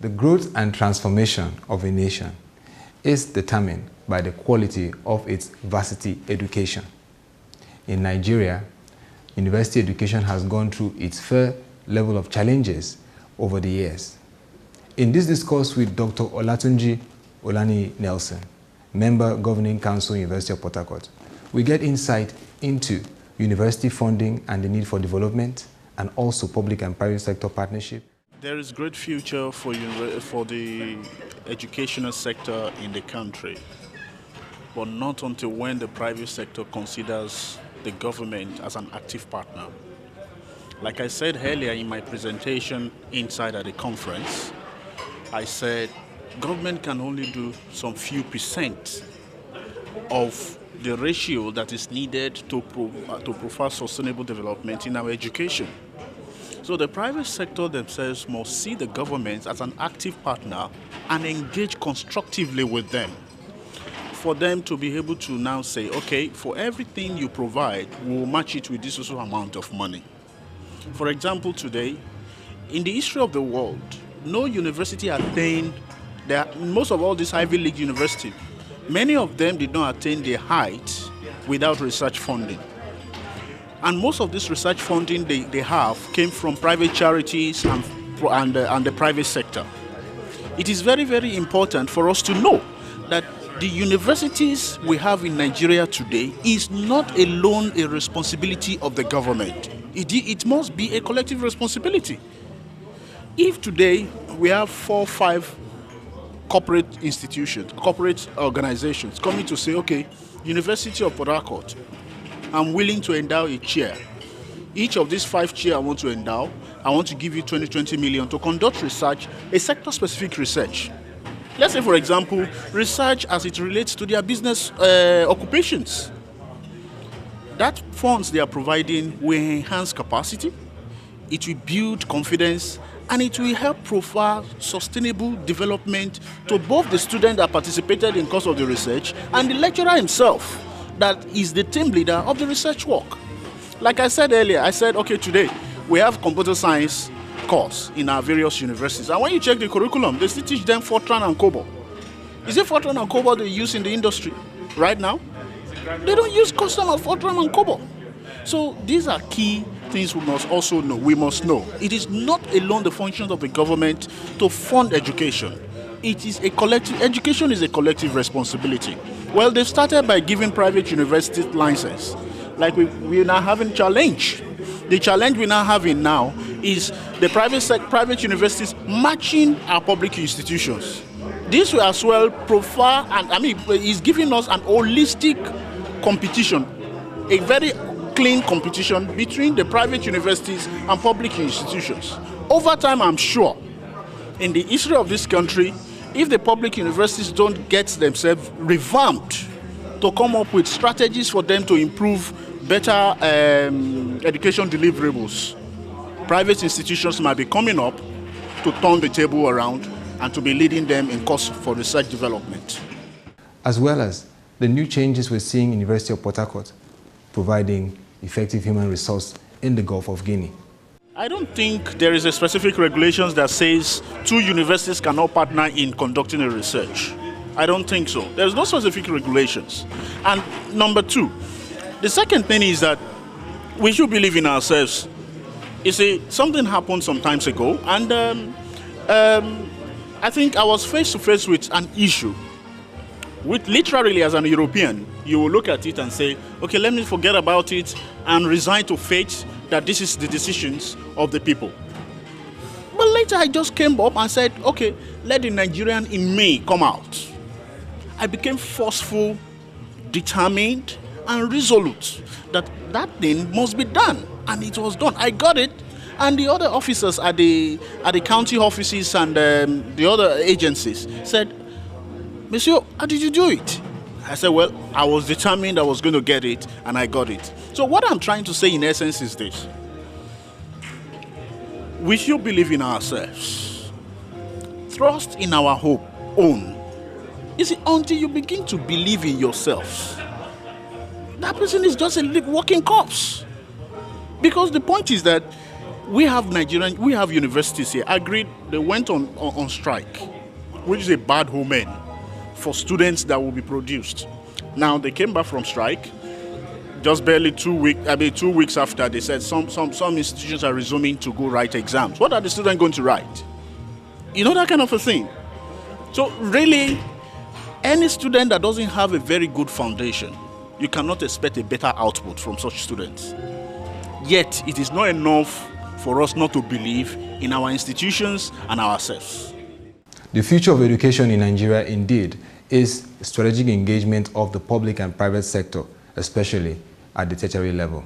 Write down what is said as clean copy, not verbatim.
The growth and transformation of a nation is determined by the quality of its varsity education. In Nigeria, university education has gone through its fair level of challenges over the years. In this discourse with Dr. Olatunji Olaniyi Nelson, Member Governing Council, University of Port Harcourt, we get insight into university funding and the need for development, and also public and private sector partnership. There is great future for the educational sector in the country, but not until when the private sector considers the government as an active partner. Like I said earlier in my presentation inside at the conference, I said government can only do some few percent of the ratio that is needed to provide sustainable development in our education. So the private sector themselves must see the government as an active partner and engage constructively with them, for them to be able to now say, okay, for everything you provide, we'll match it with this social amount of money. For example, today, in the history of the world, no university attained, most of all these Ivy League universities, many of them did not attain their height without research funding. And most of this research funding they have came from private charities and the private sector. It is very, very important for us to know that the universities we have in Nigeria today is not alone a responsibility of the government. It must be a collective responsibility. If today we have 4 or 5 corporate institutions, corporate organizations coming to say, okay, University of Port Harcourt, I'm willing to endow a chair. Each of these 5 chairs I want to endow, I want to give you 20 million to conduct research, a sector-specific research. Let's say, for example, research as it relates to their business occupations. That funds they are providing will enhance capacity, it will build confidence, and it will help provide sustainable development to both the student that participated in course of the research and the lecturer himself that is the team leader of the research work. Like I said earlier, I said, okay, today we have computer science course in our various universities. And when you check the curriculum, they still teach them Fortran and COBOL. Is it Fortran and COBOL they use in the industry right now? They don't use custom of Fortran and COBOL. So these are key things we must also know. We must know. It is not alone the functions of the government to fund education. It is a collective, education is a collective responsibility. Well, they started by giving private universities license. Like we are now having challenge. The challenge we now having now is the private universities matching our public institutions. This will as well profile, and is giving us an holistic competition, a very clean competition between the private universities and public institutions. Over time, I'm sure, in the history of this country, if the public universities don't get themselves revamped to come up with strategies for them to improve better education deliverables, private institutions might be coming up to turn the table around and to be leading them in course for research development. As well as the new changes we're seeing in University of Port Harcourt, providing effective human resource in the Gulf of Guinea. I don't think there is a specific regulations that says 2 universities cannot partner in conducting a research. I don't think so. There's no specific regulations. And number 2, the second thing is that we should believe in ourselves. You see, something happened some time ago, and I think I was face to face with an issue. With literally as an European, you will look at it and say, okay, let me forget about it and resign to fate that this is the decisions of the people. But later I just came up and said, okay, let the Nigerian in me come out. I became forceful, determined, and resolute that that thing must be done. And it was done. I got it. And the other officers at the county offices and the other agencies said, Monsieur, how did you do it? I said, well, I was determined I was going to get it, and I got it. So what I'm trying to say in essence is this. We should believe in ourselves. Trust in our own. You see, until you begin to believe in yourself, that person is just a walking corpse. Because the point is that We have universities here, agreed, they went on strike, which is a bad omen for students that will be produced. Now, they came back from strike, just barely 2 weeks after, they said some institutions are resuming to go write exams. What are the students going to write? You know, that kind of a thing. So really, any student that doesn't have a very good foundation, you cannot expect a better output from such students. Yet, it is not enough for us not to believe in our institutions and ourselves. The future of education in Nigeria, indeed, is strategic engagement of the public and private sector, especially at the tertiary level.